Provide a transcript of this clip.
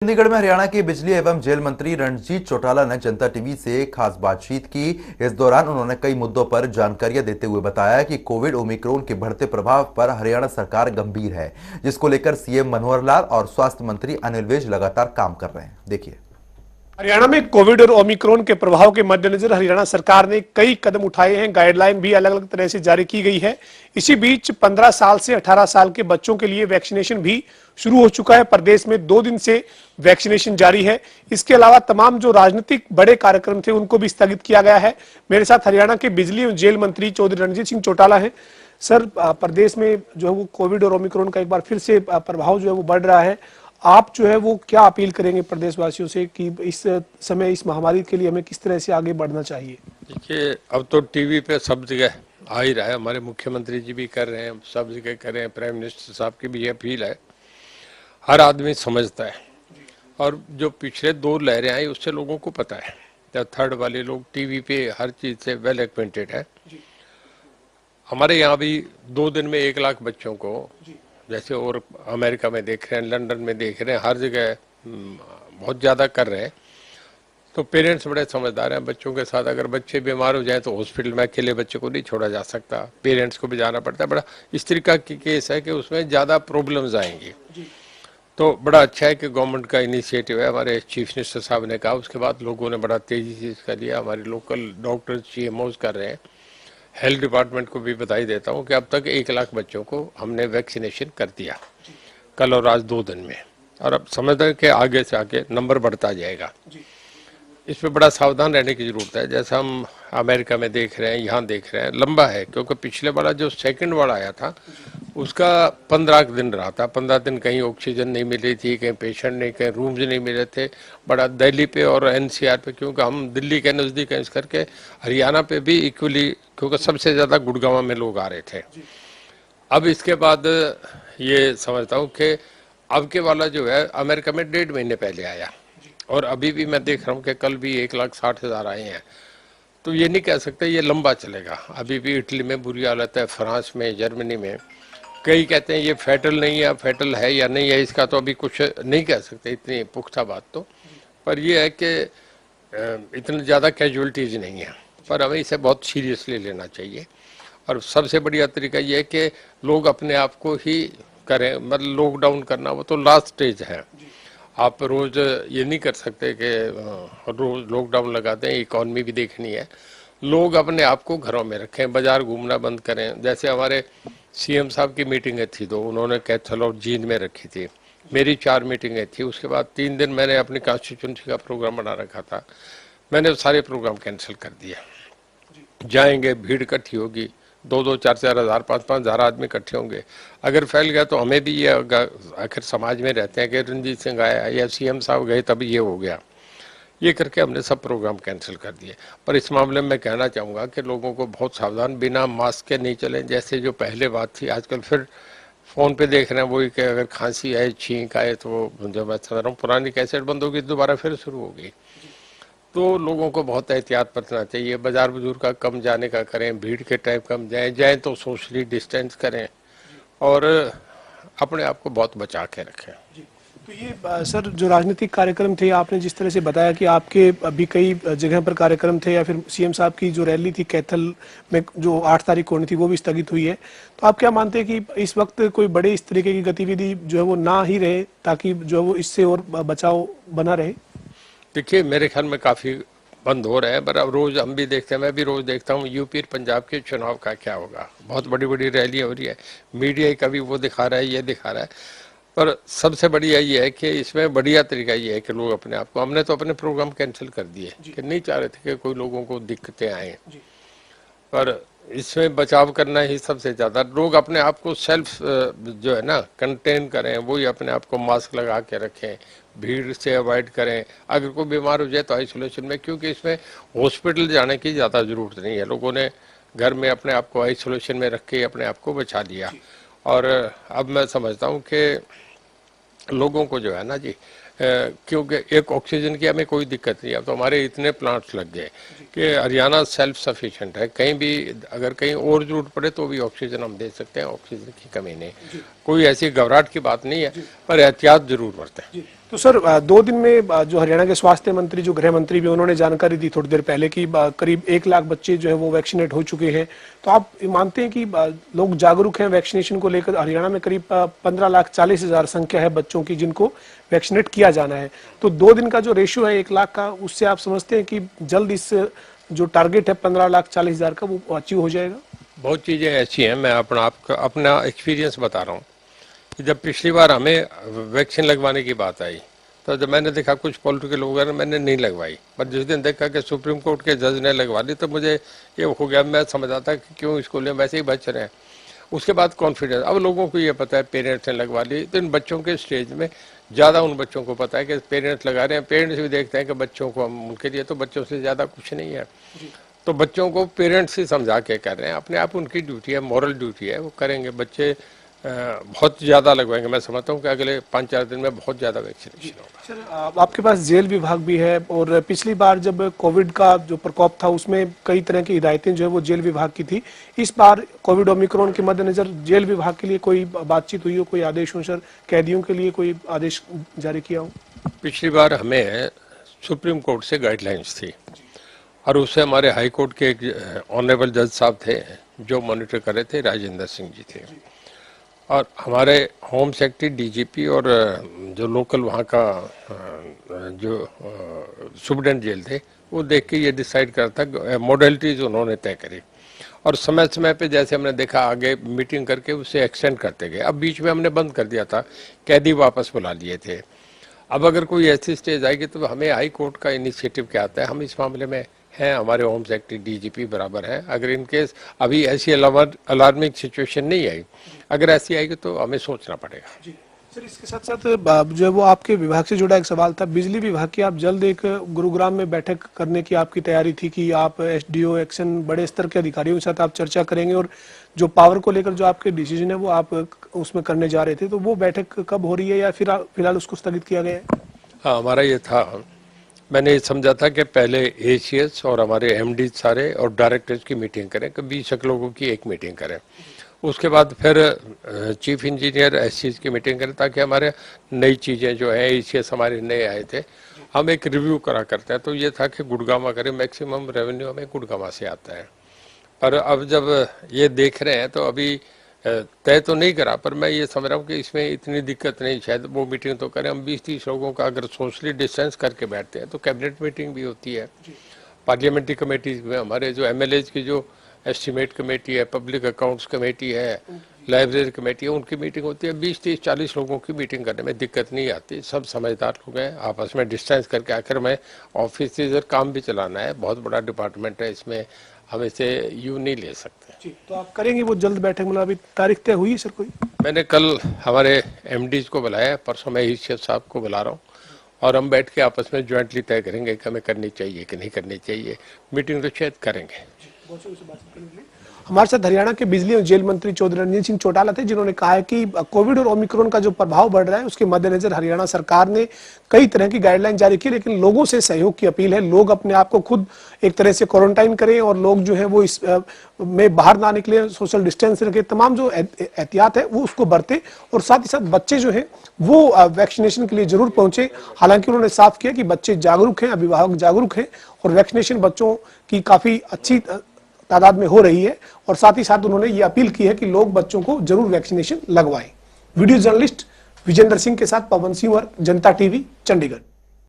चंडीगढ़ में हरियाणा के बिजली एवं जेल मंत्री रणजीत चौटाला ने जनता टीवी से खास बातचीत की। इस दौरान उन्होंने कई मुद्दों पर जानकारियां देते हुए बताया कि कोविड ओमिक्रॉन के बढ़ते प्रभाव पर हरियाणा सरकार गंभीर है, जिसको लेकर सीएम मनोहर लाल और स्वास्थ्य मंत्री अनिल विज लगातार काम कर रहे हैं। देखिए। हरियाणा में कोविड और ओमिक्रॉन के प्रभाव के मद्देनजर हरियाणा सरकार ने कई कदम उठाए हैं। गाइडलाइन भी अलग अलग तरह से जारी की गई है। इसी बीच 15 साल से 18 साल के बच्चों के लिए वैक्सीनेशन भी शुरू हो चुका है। प्रदेश में 2 दिन से वैक्सीनेशन जारी है। इसके अलावा तमाम जो राजनीतिक बड़े कार्यक्रम थे उनको भी स्थगित किया गया है। मेरे साथ हरियाणा के बिजली और जेल मंत्री चौधरी रणजीत सिंह चौटाला हैं। सर, प्रदेश में जो है वो कोविड और ओमिक्रॉन का एक बार फिर से प्रभाव जो है वो बढ़ रहा है। आप जो है वो क्या अपील करेंगे प्रदेशवासियों से कि इस समय इस महामारी के लिए हमें किस तरह से आगे बढ़ना चाहिए? देखिए, अब तो टीवी पे सब जगह आ ही रहा है। हमारे मुख्यमंत्री जी भी कर रहे हैं, सब जगह कर रहे हैं, प्राइम मिनिस्टर साहब की भी ये अपील है। हर आदमी समझता है और जो पिछले 2 लहरें आई उससे लोगों को पता है। जब थर्ड वाले लोग टीवी पे हर चीज़ से वेल एक्वेंटेड है। हमारे यहाँ भी 2 दिन में 1 लाख बच्चों को, जैसे और अमेरिका में देख रहे हैं, लंदन में देख रहे हैं, हर जगह बहुत ज़्यादा कर रहे हैं। तो पेरेंट्स बड़े समझदार हैं बच्चों के साथ। अगर बच्चे बीमार हो जाए तो हॉस्पिटल में अकेले बच्चे को नहीं छोड़ा जा सकता, पेरेंट्स को भी जाना पड़ता है। बड़ा इस तरीका की केस है कि उसमें ज़्यादा प्रॉब्लम्स आएंगी। तो बड़ा अच्छा है कि गवर्नमेंट का इनिशिएटिव है। हमारे चीफ मिनिस्टर साहब ने कहा, उसके बाद लोगों ने बड़ा तेज़ी से इसका लिया। हमारे लोकल डॉक्टर CMOs कर रहे हैं। हेल्थ डिपार्टमेंट को भी बधाई देता हूँ कि अब तक 1 लाख बच्चों को हमने वैक्सीनेशन कर दिया, कल और आज 2 दिन में। और अब समझते हैं कि आगे से आगे नंबर बढ़ता जाएगा। इसमें बड़ा सावधान रहने की ज़रूरत है। जैसा हम अमेरिका में देख रहे हैं, यहाँ देख रहे हैं, लंबा है, क्योंकि पिछले वाला जो सेकंड वाला आया था उसका 15 दिन रहा था। 15 दिन कहीं ऑक्सीजन नहीं मिल रही थी, कहीं पेशेंट नहीं, कहीं रूम्स नहीं मिले थे। बड़ा दिल्ली पे और NCR पे, क्योंकि हम दिल्ली के नज़दीक हैं, इस करके हरियाणा पे भी इक्वली, क्योंकि सबसे ज़्यादा गुड़गांव में लोग आ रहे थे। अब इसके बाद ये समझता हूँ कि अब के वाला जो है अमेरिका में 1.5 महीने पहले आया और अभी भी मैं देख रहा हूँ कि कल भी 1,60,000 आए हैं। तो ये नहीं कह सकते ये लंबा चलेगा। अभी भी इटली में बुरी हालत है, फ्रांस में, जर्मनी में। कई कहते हैं ये फैटल नहीं है, फैटल है या नहीं है, इसका तो अभी कुछ नहीं कह सकते, इतनी पुख्ता बात तो। पर यह है कि इतनी ज़्यादा कैजुअलिटीज़ नहीं है, पर हमें इसे बहुत सीरियसली लेना चाहिए। और सबसे बढ़िया तरीका ये है कि लोग अपने आप को ही करें। मतलब लॉकडाउन करना वो तो लास्ट स्टेज है। आप रोज़ ये नहीं कर सकते कि रोज़ लॉकडाउन लगा दें, इकॉनमी भी देखनी है। लोग अपने आप को घरों में रखें, बाजार घूमना बंद करें। जैसे हमारे CM साहब की मीटिंगें थी, तो उन्होंने कैथल और जींद में रखी थी। मेरी 4 मीटिंगें थी। उसके बाद 3 दिन मैंने अपनी कॉन्स्टिट्यूंसी का प्रोग्राम बना रखा था, मैंने सारे प्रोग्राम कैंसिल कर दिए। जाएंगे, भीड़ इकट्ठी होगी, 2-2, 4-4 हज़ार, 5-5 हज़ार आदमी इकट्ठे होंगे। अगर फैल गया तो हमें भी ये, आखिर समाज में रहते हैं कि रणजीत सिंह आया या CM साहब गए तभी ये हो गया। ये करके हमने सब प्रोग्राम कैंसिल कर दिए। पर इस मामले में मैं कहना चाहूँगा कि लोगों को बहुत सावधान, बिना मास्क के नहीं चलें। जैसे जो पहले बात थी, आजकल फिर फ़ोन पे देख रहे हैं वही कि अगर खांसी आए, छींक आए, तो जो मैं समझ रहा हूँ पुरानी कैसेट बंद होगी, दोबारा फिर शुरू होगी। तो लोगों को बहुत एहतियात बरतना चाहिए। बाजार बुजुर्ग का कम जाने का करें, भीड़ के टाइम कम जाएं तो सोशली डिस्टेंस करें और अपने आप को बहुत बचा के रखें। तो ये सर, जो राजनीतिक कार्यक्रम थे, आपने जिस तरह से बताया कि आपके अभी कई जगह पर कार्यक्रम थे, या फिर CM साहब की जो रैली थी कैथल में जो 8 तारीख को होनी थी वो भी स्थगित हुई है, तो आप क्या मानते हैं कि इस वक्त कोई बड़े इस तरीके की गतिविधि जो है वो ना ही रहे, ताकि जो है वो इससे और बचाव बना रहे? देखिए, मेरे ख्याल में काफ़ी बंद हो रहे हैं, पर अब रोज़ हम भी देखते हैं, मैं भी रोज़ देखता हूँ यूपी और पंजाब के चुनाव का क्या होगा। बहुत बड़ी बड़ी रैलियाँ हो रही है, मीडिया कभी वो दिखा रहा है, ये दिखा रहा है। पर सबसे बढ़िया ये है कि इसमें बढ़िया तरीका ये है कि लोग अपने आप को, हमने तो अपने प्रोग्राम कैंसिल कर दिए कि नहीं चाह रहे थे कि कोई लोगों को दिक्कतें आएँ। पर इसमें बचाव करना ही सबसे ज़्यादा। लोग अपने आप को सेल्फ जो है ना कंटेन करें, वही अपने आप को मास्क लगा के रखें, भीड़ से अवॉइड करें। अगर कोई बीमार हो जाए तो आइसोलेशन में, क्योंकि इसमें हॉस्पिटल जाने की ज़्यादा ज़रूरत नहीं है। लोगों ने घर में अपने आप को आइसोलेशन में रख के अपने आप को बचा लिया। और अब मैं समझता हूँ कि लोगों को जो है ना जी, क्योंकि एक ऑक्सीजन की हमें कोई दिक्कत नहीं है। अब तो हमारे इतने प्लांट्स लग गए कि हरियाणा सेल्फ सफिशिएंट है। कहीं भी अगर कहीं और जरूरत पड़े तो भी ऑक्सीजन हम दे सकते हैं, ऑक्सीजन की कमी नहीं। कोई ऐसी घबराहट की बात नहीं है, पर एहतियात जरूर बरतें। तो सर 2 दिन में जो हरियाणा के स्वास्थ्य मंत्री, जो गृह मंत्री भी, उन्होंने जानकारी दी थोड़ी देर पहले कि करीब 1 लाख बच्चे जो है वो वैक्सीनेट हो चुके हैं। तो आप मानते हैं कि लोग जागरूक हैं वैक्सीनेशन को लेकर? हरियाणा में करीब 15,40,000 संख्या है बच्चों की जिनको वैक्सीनेट किया जाना है। तो 2 दिन का जो रेशियो है 1 लाख का, उससे आप समझते हैं कि जल्द इस जो टारगेट है 15,40,000 का वो अचीव हो जाएगा? बहुत चीज़ें ऐसी हैं, मैं अपना एक्सपीरियंस बता रहा हूँ कि जब पिछली बार हमें वैक्सीन लगवाने की बात आई तो जब मैंने देखा कुछ पॉलिटिकल लोग हैं, मैंने नहीं लगवाई, पर जिस दिन देखा कि सुप्रीम कोर्ट के जज ने लगवा ली तो मुझे ये हो गया, मैं समझ आता कि क्यों स्कूल में वैसे ही बच रहे हैं। उसके बाद कॉन्फिडेंस, अब लोगों को ये पता है, पेरेंट्स ने लगवा ली, तो इन बच्चों के स्टेज में ज़्यादा उन बच्चों को पता है कि पेरेंट्स लगा रहे हैं, पेरेंट्स भी देखते हैं कि बच्चों को, हम उनके लिए तो बच्चों से ज़्यादा कुछ नहीं है, तो बच्चों को पेरेंट्स ही समझा के कर रहे हैं, अपने आप उनकी ड्यूटी है, मॉरल ड्यूटी है, वो करेंगे। बच्चे बहुत ज़्यादा लगवाएंगे, मैं समझता हूँ कि अगले 5-4 दिन में बहुत ज़्यादा वैक्सीनेशन होगा। सर आपके पास जेल विभाग भी है और पिछली बार जब कोविड का जो प्रकोप था उसमें कई तरह की हिदायतें जो है वो जेल विभाग की थी। इस बार कोविड ओमिक्रॉन के मद्देनजर जेल विभाग के लिए कोई बातचीत हुई हो, कोई आदेश हो सर, कैदियों के लिए कोई आदेश जारी किया हो? पिछली बार हमें सुप्रीम कोर्ट से गाइडलाइंस थी और उससे हमारे हाई कोर्ट के एक ऑनरेबल जज साहब थे जो मॉनिटर कर रहे थे, राजेंद्र सिंह जी थे, और हमारे होम सेक्रेटरी, डीजीपी और जो लोकल वहाँ का जो सुप्रिटेंडेंट जेल थे, वो देख के ये डिसाइड करता, मॉडलिटीज उन्होंने तय करी और समय समय पे जैसे हमने देखा आगे मीटिंग करके उसे एक्सटेंड करते गए। अब बीच में हमने बंद कर दिया था, कैदी वापस बुला लिए थे। अब अगर कोई ऐसी स्टेज आएगी तो हमें हाई कोर्ट का इनिशिएटिव क्या आता है, हम इस मामले में हैं, हमारे होम सेक्रेटरी, डीजीपी बराबर है। अगर इनकेस अभी ऐसी अलार्मिंग सिचुएशन नहीं आई, अगर ऐसी आएगी तो हमें सोचना पड़ेगा। जी सर, इसके साथ साथ जो है वो आपके विभाग से जुड़ा एक सवाल था, बिजली विभाग की आप जल्द एक गुरुग्राम में बैठक करने की आपकी तैयारी थी कि आप एसडीओ, एक्शन, बड़े स्तर के अधिकारियों के साथ आप चर्चा करेंगे और जो पावर को लेकर जो आपके डिसीजन है वो आप उसमें करने जा रहे थे, तो वो बैठक कब हो रही है या फिर फिलहाल उसको स्थगित किया गया है? हाँ, हमारा ये था, मैंने ये समझा था कि पहले एसीएस और हमारे एमडी सारे और डायरेक्टर्स की मीटिंग करें, कि 20 लोगों की एक मीटिंग करें, उसके बाद फिर चीफ इंजीनियर एससीज की मीटिंग करें, ताकि हमारे नई चीज़ें जो है, एसीएस हमारे नए आए थे, हम एक रिव्यू करा करते हैं। तो ये था कि गुड़गामा करें, मैक्सिमम रेवेन्यू हमें गुड़गामा से आता है। पर अब जब ये देख रहे हैं तो अभी तय तो नहीं करा, पर मैं ये समझ रहा हूँ कि इसमें इतनी दिक्कत नहीं, शायद वो मीटिंग तो करें। हम 20-30 लोगों का अगर सोशली डिस्टेंस करके बैठते हैं तो कैबिनेट मीटिंग भी होती है, पार्लियामेंट्री कमेटीज में हमारे जो एमएलएज की जो एस्टीमेट कमेटी है, पब्लिक अकाउंट्स कमेटी है, लाइब्रेरी कमेटी है, उनकी मीटिंग होती है। 20-30-40 लोगों की मीटिंग करने में दिक्कत नहीं आती, सब समझदार लोग हैं, आपस में डिस्टेंस करके। आखिर में ऑफिस से इधर काम भी चलाना है, बहुत बड़ा डिपार्टमेंट है, इसमें हम इसे यूँ नहीं ले सकते। जी, तो आप करेंगे वो जल्द बैठक? मतलब अभी तारीख तय हुई है सर कोई? मैंने कल हमारे एमडीज को बुलाया, परसों मैं ईश्वर साहब को बुला रहा हूँ और हम बैठ के आपस में ज्वाइंटली तय करेंगे कि हमें करनी चाहिए कि नहीं करनी चाहिए। मीटिंग तो शायद करेंगे। हमारे साथ हरियाणा के बिजली और जेल मंत्री चौधरी रणजीत सिंह चौटाला थे, जिन्होंने कहा है कि कोविड और ओमिक्रॉन का जो प्रभाव बढ़ रहा है उसके मद्देनजर हरियाणा सरकार ने कई तरह की गाइडलाइन जारी की, लेकिन लोगों से सहयोग की अपील है। लोग अपने आप को खुद एक तरह से क्वारंटाइन करें और लोग जो है वो इस में बाहर ना निकले, सोशल डिस्टेंस रखें, तमाम जो एहतियात है वो उसको बरते और साथ ही साथ बच्चे जो है वो वैक्सीनेशन के लिए जरूर पहुंचे। हालांकि उन्होंने साफ किया कि बच्चे जागरूक हैं, अभिभावक जागरूक हैं और वैक्सीनेशन बच्चों की काफी अच्छी तादाद में हो रही है और साथ ही साथ उन्होंने ये अपील की है कि लोग बच्चों को जरूर वैक्सीनेशन लगवाएं। वीडियो जर्नलिस्ट विजेंद्र सिंह के साथ पवन सिंह और जनता टीवी, चंडीगढ़।